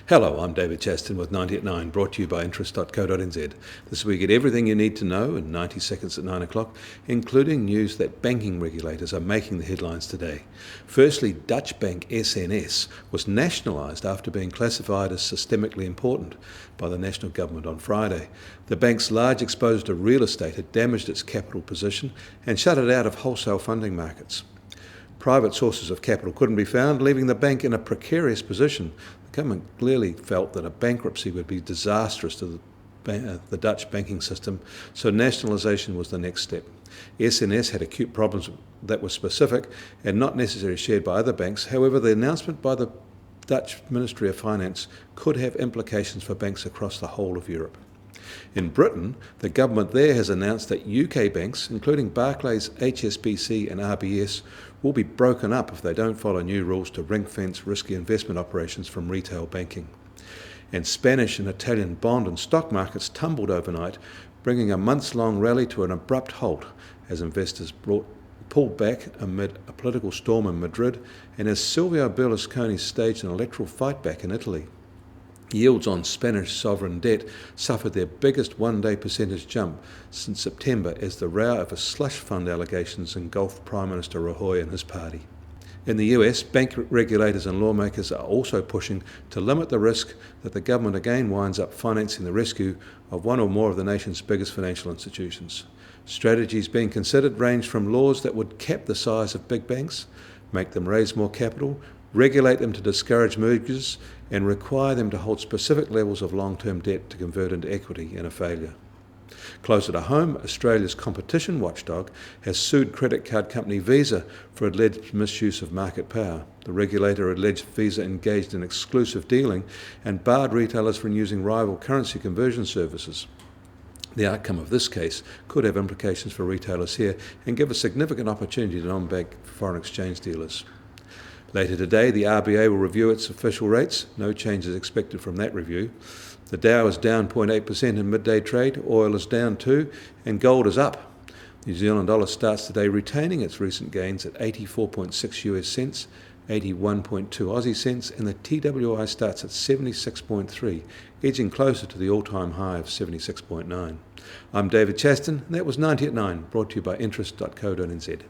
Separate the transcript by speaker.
Speaker 1: Hello, I'm David Chaston with 90 at 9, brought to you by interest.co.nz. This is where you get everything you need to know in 90 seconds at 9 o'clock, including news that banking regulators are making the headlines today. Firstly, Dutch bank SNS was nationalised after being classified as systemically important by the national government on Friday. The bank's large exposure to real estate had damaged its capital position and shut it out of wholesale funding markets. Private sources of capital couldn't be found, leaving the bank in a precarious position. The government clearly felt that a bankruptcy would be disastrous to the Dutch banking system, so nationalisation was the next step. SNS had acute problems that were specific and not necessarily shared by other banks. However, the announcement by the Dutch Ministry of Finance could have implications for banks across the whole of Europe. In Britain, the government there has announced that UK banks, including Barclays, HSBC and RBS, will be broken up if they don't follow new rules to ring-fence risky investment operations from retail banking. And Spanish and Italian bond and stock markets tumbled overnight, bringing a months-long rally to an abrupt halt as investors pulled back amid a political storm in Madrid and as Silvio Berlusconi staged an electoral fightback in Italy. Yields on Spanish sovereign debt suffered their biggest one-day percentage jump since September as the row over slush fund allegations engulfed Prime Minister Rajoy and his party. In the US, bank regulators and lawmakers are also pushing to limit the risk that the government again winds up financing the rescue of one or more of the nation's biggest financial institutions. Strategies being considered range from laws that would cap the size of big banks, make them raise more capital, regulate them to discourage mergers, and require them to hold specific levels of long-term debt to convert into equity in a failure. Closer to home, Australia's competition watchdog has sued credit card company Visa for alleged misuse of market power. The regulator alleged Visa engaged in exclusive dealing and barred retailers from using rival currency conversion services. The outcome of this case could have implications for retailers here and give a significant opportunity to non-bank foreign exchange dealers. Later today, the RBA will review its official rates. No changes expected from that review. The Dow is down 0.8% in midday trade, oil is down too, and gold is up. The New Zealand dollar starts today retaining its recent gains at 84.6 US cents, 81.2 Aussie cents, and the TWI starts at 76.3, edging closer to the all-time high of 76.9. I'm David Chaston, and that was 90 at 9, brought to you by interest.co.nz.